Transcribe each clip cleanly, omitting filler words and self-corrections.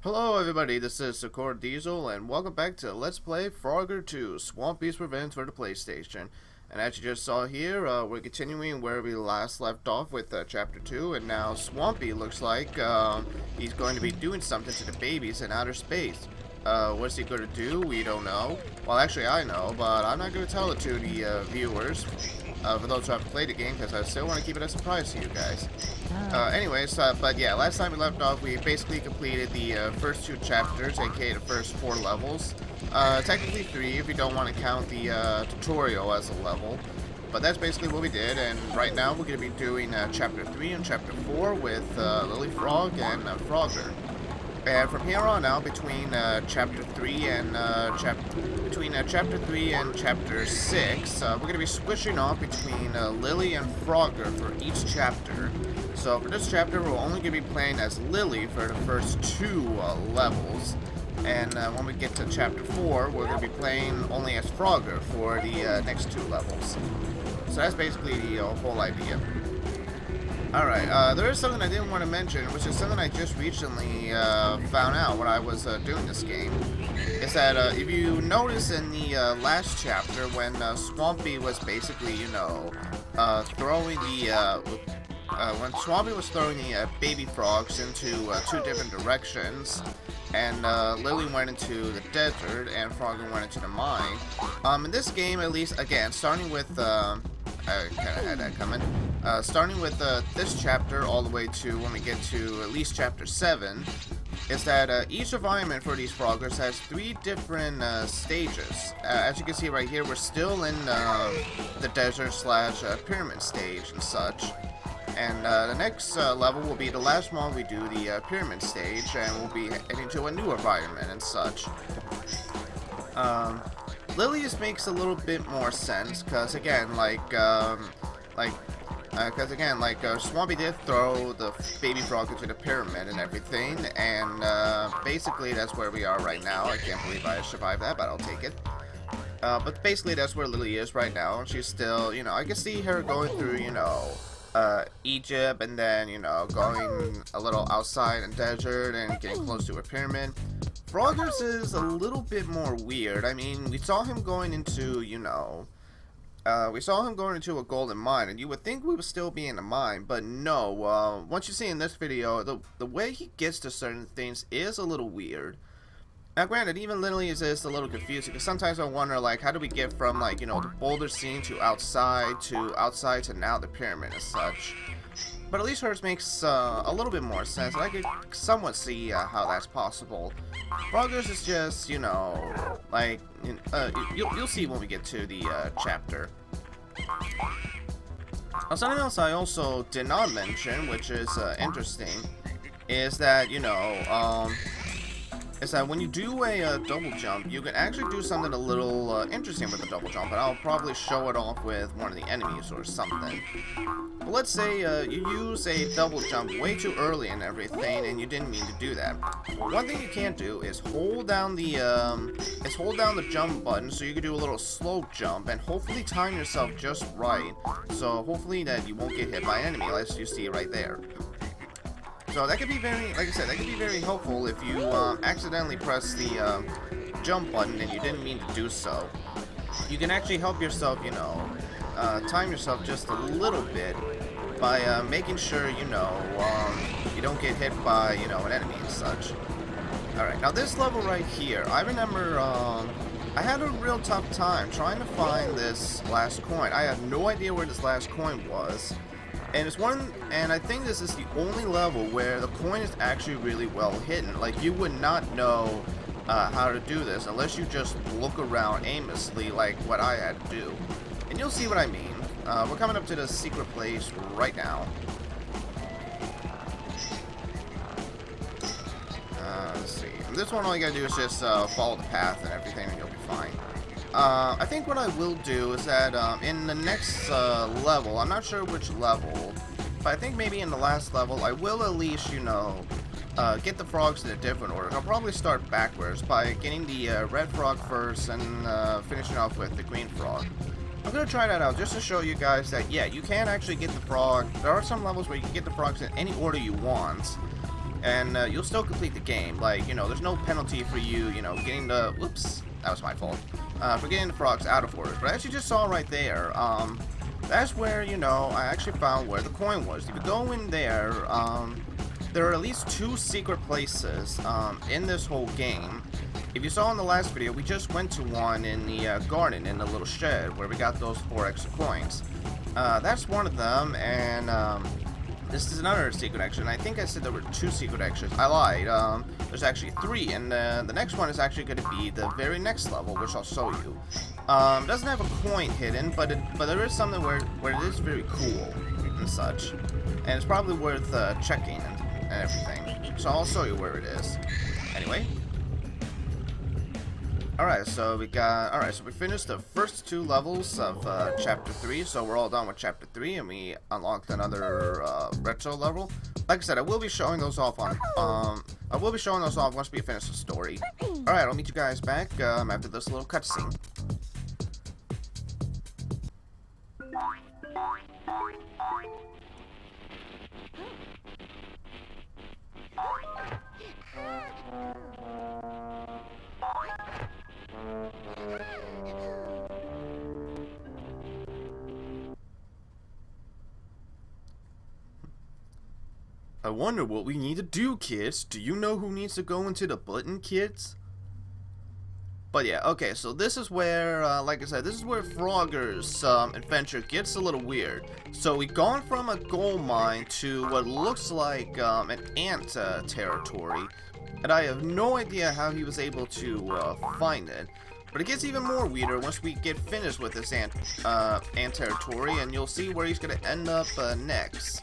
Hello everybody, this is Sakura Diesel and welcome back to Let's Play Frogger 2, Swampy's Revenge for the PlayStation. And as you just saw here, we're continuing where we last left off with Chapter 2, and now Swampy looks like he's going to be doing something to the babies in outer space. What's he going to do? We don't know. Well, actually I know, but I'm not going to tell it to the viewers, for those who haven't played the game, because I still want to keep it a surprise to you guys. But yeah, last time we left off, we basically completed the first two chapters, aka the first 4 levels. Technically 3 if you don't want to count the tutorial as a level. But that's basically what we did, and right now we're going to be doing Chapter 3 and Chapter 4 with Lily Frog and Frogger. And from here on out, between Chapter 3 and Chapter 3 and Chapter 6, we're going to be switching off between Lily and Frogger for each chapter. So for this chapter, we're only going to be playing as Lily for the first 2 levels. And when we get to Chapter 4, we're going to be playing only as Frogger for the next 2 levels. So that's basically the whole idea. Alright, there is something I didn't want to mention, which is something I just recently found out when I was doing this game. Is that if you notice in the last chapter, when Swampy was basically, throwing the when Swampy was throwing the baby frogs into 2 different directions, and Lily went into the desert, and Frogger went into the mine. In this game, at least, again, starting with, I kind of had that coming. Starting with this chapter all the way to when we get to at least Chapter 7, is that each environment for these Froggers has 3 different stages. As you can see right here, we're still in the desert slash pyramid stage and such. And the next level will be the last one we do the pyramid stage, and we'll be heading to a new environment and such. Lily's makes a little bit more sense, because again, Swampy did throw the baby frog into the pyramid and everything, and basically that's where we are right now. I can't believe I survived that, but I'll take it. But basically that's where Lily is right now. She's still, I can see her going through, Egypt, and then, going a little outside in the desert and getting close to a pyramid. Frogger's is a little bit more weird. I mean, we saw him going into, a golden mine, and you would think we would still be in a mine, but no. Once you see in this video, the way he gets to certain things is a little weird. Now, granted, even Lily is a little confusing, because sometimes I wonder, how do we get from, the boulder scene to outside to now the pyramid and such. But at least hers makes a little bit more sense, and I could somewhat see how that's possible. Frogger's is just, you'll see when we get to the chapter. Something else I also did not mention, which is interesting, is that, when you do a double jump, you can actually do something a little interesting with the double jump, and I'll probably show it off with one of the enemies or something. But let's say you use a double jump way too early and everything, and you didn't mean to do that. Well, one thing you can't do is hold down the jump button, so you can do a little slow jump, and hopefully time yourself just right. So hopefully that you won't get hit by an enemy, as you see right there. So that could be very, like I said, that could be very helpful if you accidentally press the jump button and you didn't mean to do so. You can actually help yourself, time yourself just a little bit by making sure, you don't get hit by, an enemy and such. Alright, now this level right here, I remember, I had a real tough time trying to find this last coin. I had no idea where this last coin was. And I think this is the only level where the coin is actually really well hidden. Like, you would not know how to do this unless you just look around aimlessly like what I had to do. And you'll see what I mean. We're coming up to the secret place right now. Let's see. And this one, all you gotta do is just follow the path and everything, and you'll be fine. I think what I will do is that in the next level, I'm not sure which level, but I think maybe in the last level, I will at least, get the frogs in a different order. I'll probably start backwards by getting the red frog first and finishing off with the green frog. I'm going to try that out just to show you guys that, yeah, you can actually get the frog. There are some levels where you can get the frogs in any order you want. and you'll still complete the game. Like, you know, there's no penalty for you, you know, getting the, whoops, that was my fault, for getting the frogs out of orders. But as you just saw right there, that's where, you know, I actually found where the coin was. If you go in there, there are at least 2 secret places in this whole game. If you saw in the last video, we just went to one in the garden, in the little shed, where we got those 4 extra coins. That's one of them, and this is another secret exit. And I think I said there were 2 secret exits. I lied. There's actually 3, and the next one is actually going to be the very next level, which I'll show you. Doesn't have a coin hidden, but there is something where it is very cool and such, and it's probably worth checking and everything. So I'll show you where it is. Anyway. Alright, so we finished the first 2 levels of chapter 3, so we're all done with chapter 3, and we unlocked another retro level. Like I said, I will be showing those off once we finish the story. Alright, I'll meet you guys back after this little cutscene. I wonder what we need to do, kids. Do you know who needs to go into the button, kids? But yeah, okay, so this is where, like I said, this is where Frogger's adventure gets a little weird. So we've gone from a gold mine to what looks like an ant territory. And I have no idea how he was able to find it. But it gets even more weirder once we get finished with this ant territory, and you'll see where he's going to end up next.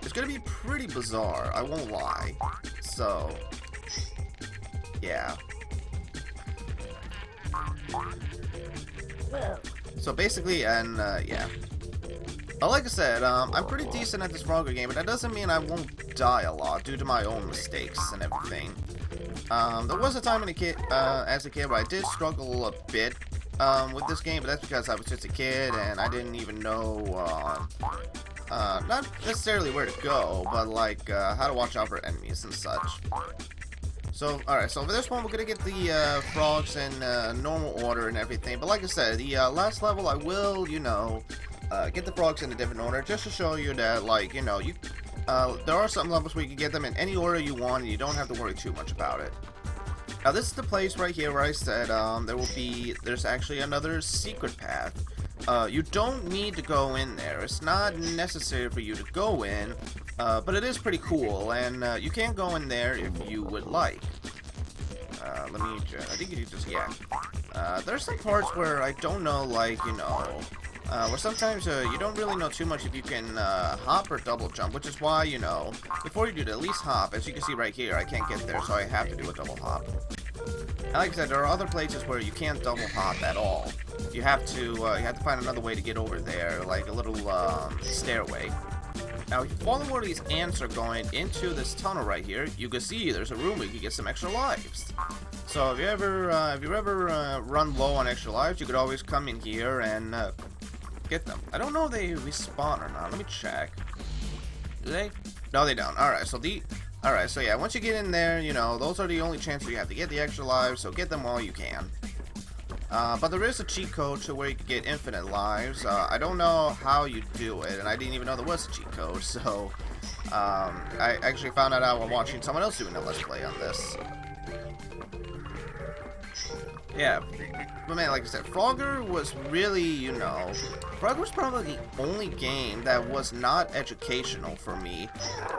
It's gonna be pretty bizarre, I won't lie. So, yeah. So basically, and yeah. Like I said, I'm pretty decent at this Frogger game, but that doesn't mean I won't die a lot due to my own mistakes and everything. There was a time as a kid where I did struggle a bit with this game, but that's because I was just a kid and I didn't even know not necessarily where to go, but like how to watch out for enemies and such. So, alright, so for this one, we're gonna get the frogs in normal order and everything. But like I said, the last level, I will, you know, get the frogs in a different order just to show you that, like, you know, there are some levels where you can get them in any order you want, and you don't have to worry too much about it. Now, this is the place right here where I said there's actually another secret path. You don't need to go in there. It's not necessary for you to go in, but it is pretty cool, and you can go in there if you would like. I think you just, yeah. There's some parts where I don't know, like, you know, where sometimes you don't really know too much if you can hop or double jump, which is why, you know, before you do it, at least hop. As you can see right here, I can't get there, so I have to do a double hop. And like I said, there are other places where you can't double hop at all. You have to find another way to get over there, like a little stairway. Now, if you follow where these ants are going into this tunnel right here, you can see there's a room where you can get some extra lives. So if you ever run low on extra lives, you could always come in here and get them. I don't know if they respawn or not. Let me check. Do they? No, they don't. Alright, so yeah, once you get in there, you know, those are the only chances you have to get the extra lives, so get them while you can. But there is a cheat code to where you can get infinite lives. I don't know how you do it, and I didn't even know there was a cheat code, so I actually found that out while watching someone else doing a Let's Play on this. Yeah, but man, like I said, Frogger was really, you know, Frogger was probably the only game that was not educational for me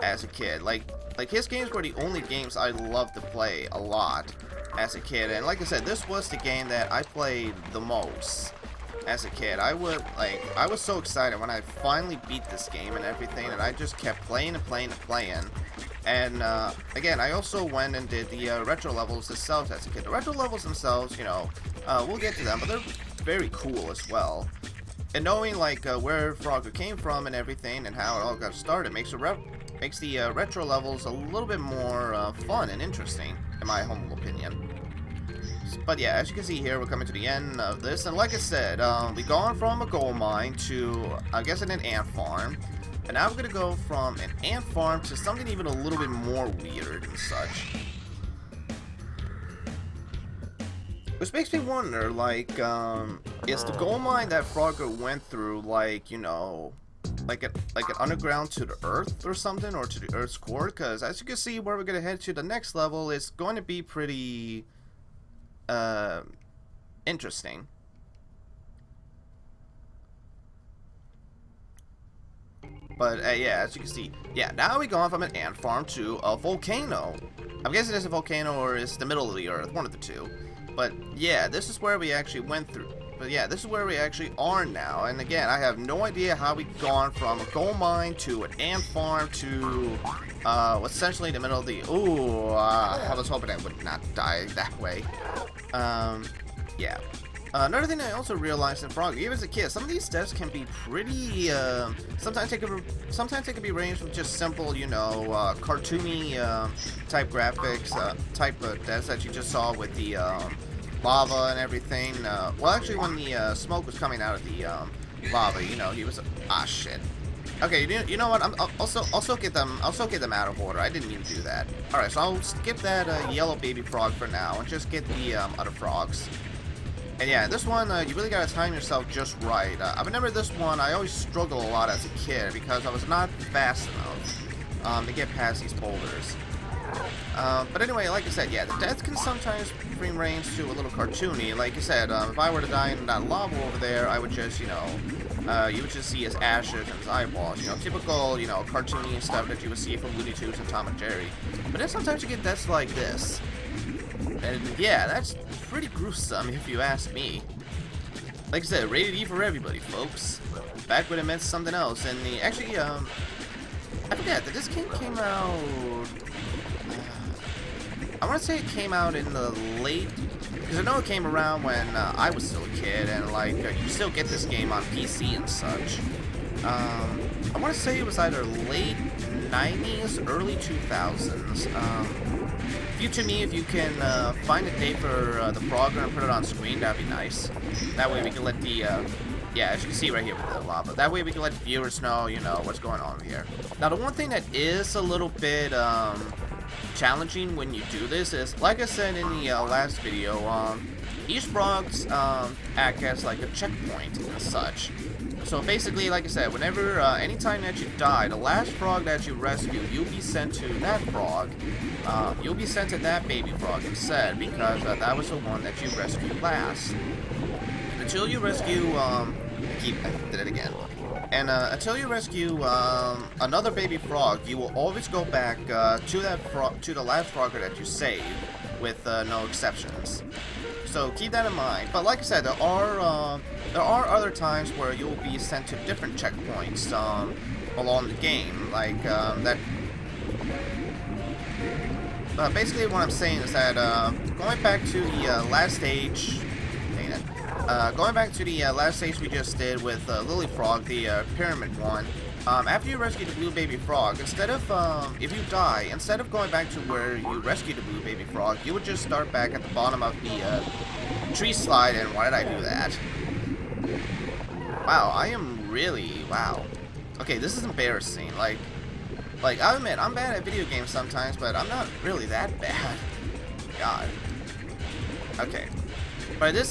as a kid. Like his games were the only games I loved to play a lot as a kid, and like I said, this was the game that I played the most as a kid. I was so excited when I finally beat this game and everything, and I just kept playing and playing and playing. And again, I also went and did the retro levels themselves as a kid. The retro levels themselves, you know, we'll get to them, but they're very cool as well. And knowing like where Frogger came from and everything and how it all got started makes the retro levels a little bit more fun and interesting, in my humble opinion. But yeah, as you can see here, we're coming to the end of this, and like I said, we've gone from a gold mine to, I guess, an ant farm. And now we're gonna go from an ant farm to something even a little bit more weird and such. Which makes me wonder, like, is the gold mine that Frogger went through, like, you know, like an underground to the earth or something, or to the earth's core? Because as you can see, where we're gonna head to the next level is going to be pretty interesting. But yeah, as you can see, yeah, now we gone from an ant farm to a volcano. I'm guessing it's a volcano or it's the middle of the earth, one of the two. But yeah, this is where we actually went through. But yeah, this is where we actually are now. And again, I have no idea how we've gone from a gold mine to an ant farm to what's essentially the middle of the... Ooh, I was hoping I would not die that way. Yeah. Another thing I also realized in Frog, even as a kid, some of these deaths can be pretty, sometimes they can be ranged from just simple, you know, cartoony, type graphics, type of deaths that you just saw with the, lava and everything. Well, actually, when the, smoke was coming out of the, lava, you know, he was, ah, shit. Okay, you know what, I'll still get them out of order. I didn't mean to do that. Alright, so I'll skip that, yellow baby frog for now, and just get the, other frogs. And yeah, this one, you really gotta time yourself just right. I remember this one, I always struggled a lot as a kid because I was not fast enough to get past these boulders. But anyway, like I said, yeah, the death can sometimes bring range to a little cartoony. Like you said, if I were to die in that lava over there, I would just, you know, you would just see his ashes and his eyeballs. You know, typical, you know, cartoony stuff that you would see from Looney Tunes and Tom and Jerry. But then sometimes you get deaths like this. And yeah, that's pretty gruesome if you ask me. Like I said, rated E for everybody, folks. Back when it meant something else. And the actually, I forget that this game came out. I want to say it came out in the late, because I know it came around when I was still a kid, and like you still get this game on PC and such. I want to say it was either late 90s, early 2000s. If you can find a date for the Frogger and put it on screen, that'd be nice. That way we can let the, yeah, as you can see right here with the lava, that way we can let the viewers know, you know, what's going on here. Now, the one thing that is a little bit challenging when you do this is, like I said in the last video, each frogs act as like a checkpoint and such. So basically, like I said, whenever, anytime that you die, the last frog that you rescue, you'll be sent to that frog. You'll be sent to that baby frog instead, because that was the one that you rescued last. And until you rescue, I did it again. And until you rescue another baby frog, you will always go back to the last frogger that you saved, with no exceptions. So keep that in mind. But like I said, there are other times where you'll be sent to different checkpoints along the game. Like that. Basically, what I'm saying is that going back to the last stage. Going back to the last stage we just did with Lily Frog, the pyramid one. After you rescue the blue baby frog, instead of, if you die, instead of going back to where you rescued the blue baby frog, you would just start back at the bottom of the tree slide, and why did I do that? Wow, I am really, wow. Okay, this is embarrassing. Like, I admit, I'm bad at video games sometimes, but I'm not really that bad. God. Okay. But I did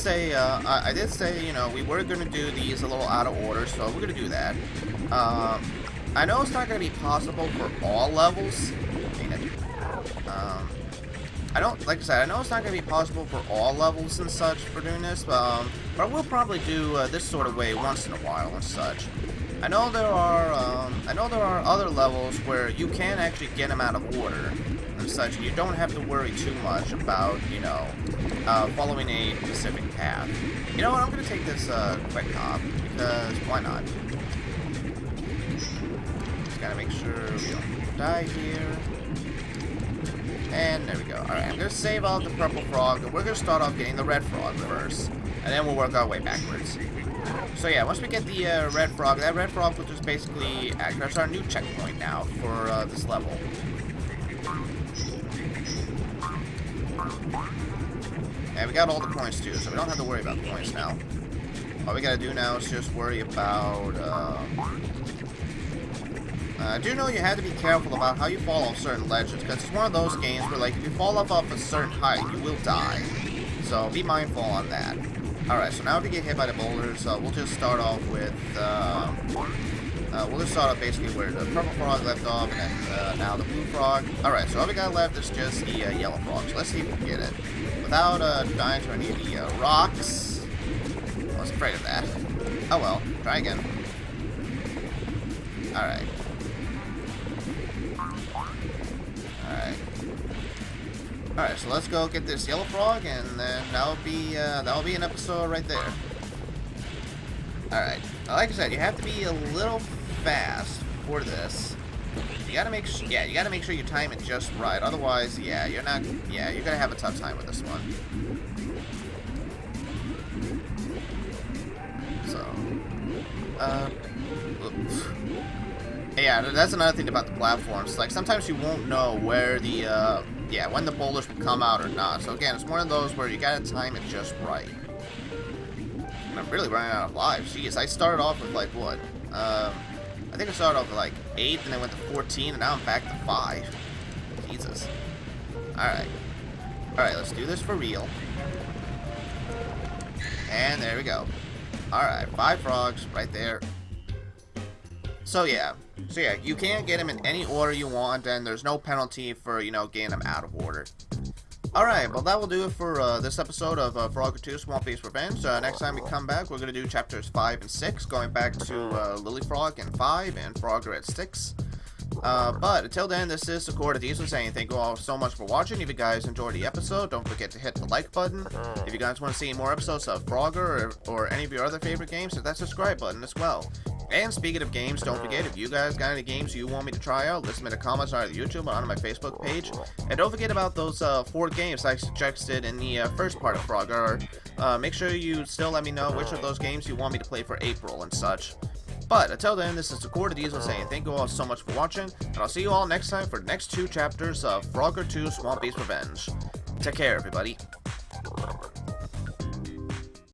say, you know, we were going to do these a little out of order, so we're going to do that. I know it's not going to be possible for all levels. Like I said, I know it's not going to be possible for all levels and such for doing this, but we'll probably do this sort of way once in a while and such. I know there are other levels where you can actually get them out of order and such. You don't have to worry too much about, you know, following a specific path. You know what? I'm gonna take this quick hop because why not? Just gotta make sure we don't die here. And there we go. Alright, I'm gonna save out the purple frog, and we're gonna start off getting the red frog first, and then we'll work our way backwards. So yeah, once we get the red frog, that red frog will just basically act as our new checkpoint now for this level. And we got all the points too, so we don't have to worry about points now. All we gotta do now is just worry about I do know you have to be careful about how you fall off certain ledges, because it's one of those games where, like, if you fall off a certain height, you will die. So be mindful on that. Alright, so now if you get hit by the boulders, we'll just start off with, we'll just start off basically where the purple frog left off, and then now the blue frog. Alright, so all we got left is just the yellow frog, so let's see if we can get it. Without dying to any of the rocks. I was afraid of that. Oh well, try again. Alright. Alright, so let's go get this yellow frog, and then that'll be an episode right there. Alright, like I said, you have to be a little fast for this. You gotta make sure you time it just right. Otherwise, you're gonna have a tough time with this one. So, oops. Yeah, that's another thing about the platforms. Like, sometimes you won't know where the, when the boulders will come out or not. So again, it's one of those where you gotta time it just right. And I'm really running out of lives. Jeez, I started off with, like, what? I think I started off with, like, 8, and then went to 14, and now I'm back to 5. Jesus. Alright. Alright, let's do this for real. And there we go. Alright, 5 frogs right there. So yeah, you can get them in any order you want, and there's no penalty for, getting them out of order. Alright, well that will do it for this episode of Frogger 2 Swampy's Revenge. Next time we come back, we're going to do chapters 5 and 6, going back to Lily Frog in 5 and Frogger at 6. But until then, this is Sakura Diesel saying thank you all so much for watching. If you guys enjoyed the episode, don't forget to hit the like button. If you guys want to see more episodes of Frogger or any of your other favorite games, hit that subscribe button as well. And speaking of games, don't forget, if you guys got any games you want me to try out, list them in the comments on either YouTube or on my Facebook page. And don't forget about those 4 games I suggested in the first part of Frogger. Make sure you still let me know which of those games you want me to play for April and such. But until then, this is Sakura Diesel saying thank you all so much for watching, and I'll see you all next time for the next 2 chapters of Frogger 2 Swampy's Revenge. Take care, everybody.